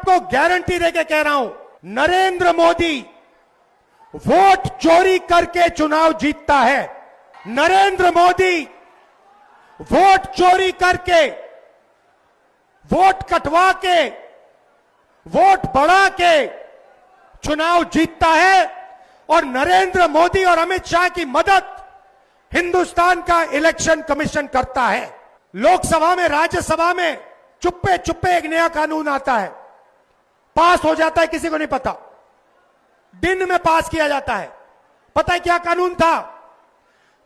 आपको गारंटी देके कह रहा हूं, नरेंद्र मोदी वोट चोरी करके चुनाव जीतता है। नरेंद्र मोदी वोट चोरी करके, वोट कटवा के, वोट बढ़ा के चुनाव जीतता है। और नरेंद्र मोदी और अमित शाह की मदद हिंदुस्तान का इलेक्शन कमीशन करता है। लोकसभा में, राज्यसभा में चुप्पे चुप्पे एक नया कानून आता है, पास हो जाता है, किसी को नहीं पता, दिन में पास किया जाता है। पता है क्या कानून था?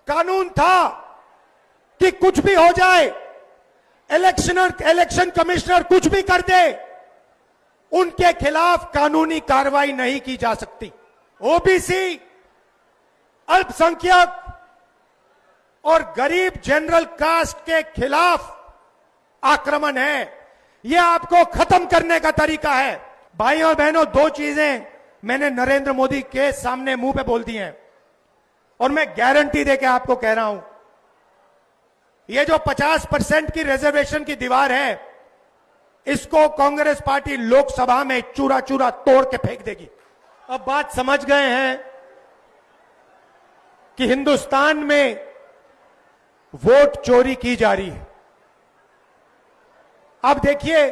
कानून था कि कुछ भी हो जाए, इलेक्शन कमिश्नर कुछ भी कर दे, उनके खिलाफ कानूनी कार्रवाई नहीं की जा सकती। ओबीसी, अल्पसंख्यक और गरीब जनरल कास्ट के खिलाफ आक्रमण है। यह आपको खत्म करने का तरीका है। भाइयों और बहनों, दो चीजें मैंने नरेंद्र मोदी के सामने मुंह पे बोल दी हैं और मैं गारंटी देके आपको कह रहा हूं, यह जो 50% की रिजर्वेशन की दीवार है, इसको कांग्रेस पार्टी लोकसभा में चूरा चूरा तोड़ के फेंक देगी। अब बात समझ गए हैं कि हिंदुस्तान में वोट चोरी की जा रही है। अब देखिए,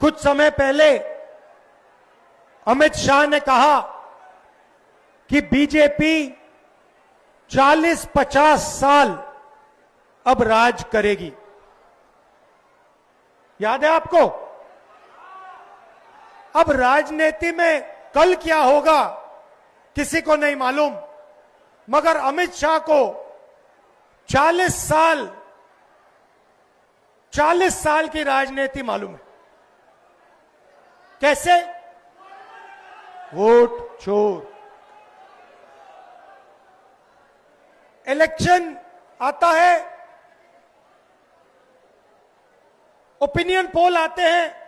कुछ समय पहले अमित शाह ने कहा कि बीजेपी 40-50 साल अब राज करेगी। याद है आपको? अब राजनीति में कल क्या होगा किसी को नहीं मालूम, मगर अमित शाह को 40 साल की राजनीति मालूम है। कैसे? वोट चोर। इलेक्शन आता है, ओपिनियन पोल आते हैं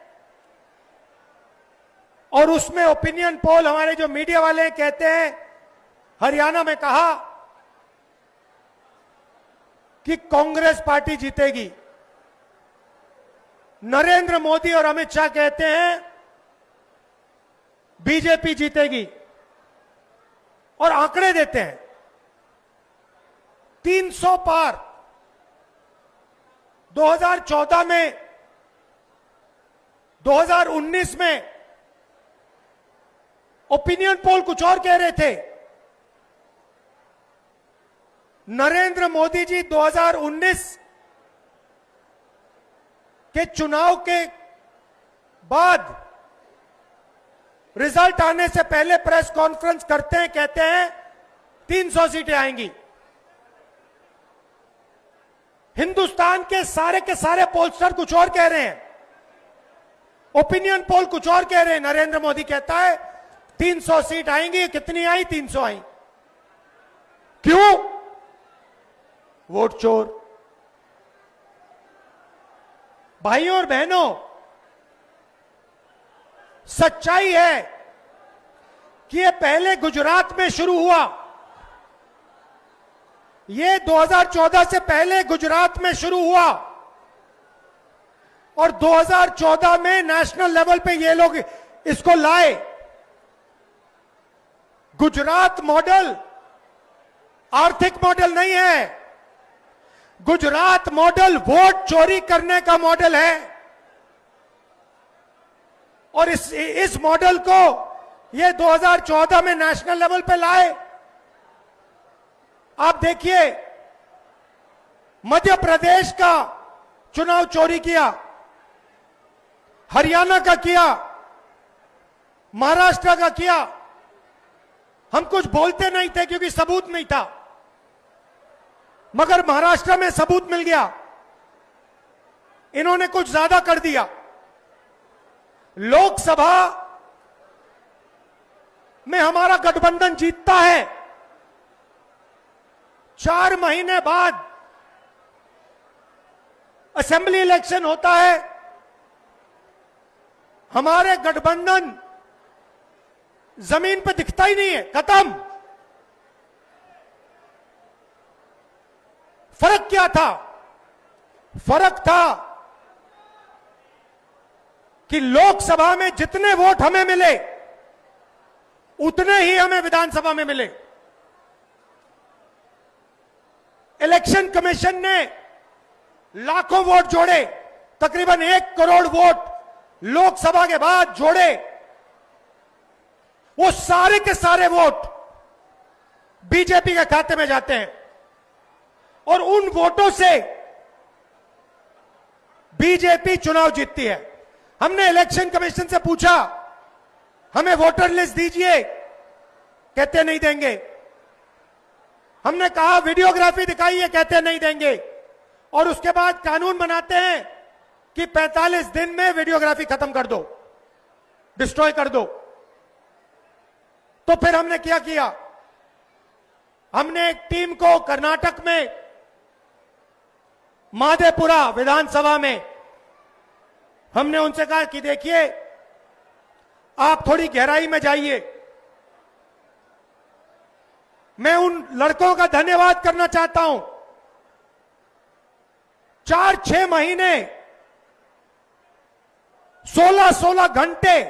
और उसमें ओपिनियन पोल, हमारे जो मीडिया वाले कहते हैं, हरियाणा में कहा कि कांग्रेस पार्टी जीतेगी। नरेंद्र मोदी और अमित शाह कहते हैं बीजेपी जीतेगी और आंकड़े देते हैं 300 पार। 2014 में, 2019 में ओपिनियन पोल कुछ और कह रहे थे। नरेंद्र मोदी जी 2019 के चुनाव के बाद रिजल्ट आने से पहले प्रेस कॉन्फ्रेंस करते हैं, कहते हैं 300 सीटें आएंगी। हिंदुस्तान के सारे पोलस्टर कुछ और कह रहे हैं, ओपिनियन पोल कुछ और कह रहे हैं। नरेंद्र मोदी कहता है 300 सीट आएंगी। कितनी आई? 300 आई। क्यों? वोट चोर। भाइयों और बहनों, सच्चाई है कि यह पहले गुजरात में शुरू हुआ। यह 2014 से पहले गुजरात में शुरू हुआ और 2014 में नेशनल लेवल पे ये लोग इसको लाए। गुजरात मॉडल आर्थिक मॉडल नहीं है, गुजरात मॉडल वोट चोरी करने का मॉडल है। और इस मॉडल को ये 2014 में नेशनल लेवल पे लाए। आप देखिए, मध्य प्रदेश का चुनाव चोरी किया, हरियाणा का किया, महाराष्ट्र का किया। हम कुछ बोलते नहीं थे क्योंकि सबूत नहीं था, मगर महाराष्ट्र में सबूत मिल गया। इन्होंने कुछ ज्यादा कर दिया। लोकसभा में हमारा गठबंधन जीतता है, 4 महीने बाद असेंबली इलेक्शन होता है, हमारे गठबंधन जमीन पे दिखता ही नहीं है, खत्म। फर्क क्या था? फर्क था कि लोकसभा में जितने वोट हमें मिले उतने ही हमें विधानसभा में मिले। इलेक्शन कमीशन ने लाखों वोट जोड़े, तकरीबन 1 करोड़ वोट लोकसभा के बाद जोड़े। वो सारे के सारे वोट बीजेपी के खाते में जाते हैं और उन वोटों से बीजेपी चुनाव जीतती है। हमने इलेक्शन कमीशन से पूछा, हमें वोटर लिस्ट दीजिए, कहते नहीं देंगे। हमने कहा वीडियोग्राफी दिखाइए, कहते नहीं देंगे। और उसके बाद कानून बनाते हैं कि 45 दिन में वीडियोग्राफी खत्म कर दो, डिस्ट्रॉय कर दो। तो फिर हमने क्या किया, हमने एक टीम को कर्नाटक में माधेपुरा विधानसभा में हमने उनसे कहा कि देखिए, आप थोड़ी गहराई में जाइए। मैं उन लड़कों का धन्यवाद करना चाहता हूं। 4-6 महीने 16-16 घंटे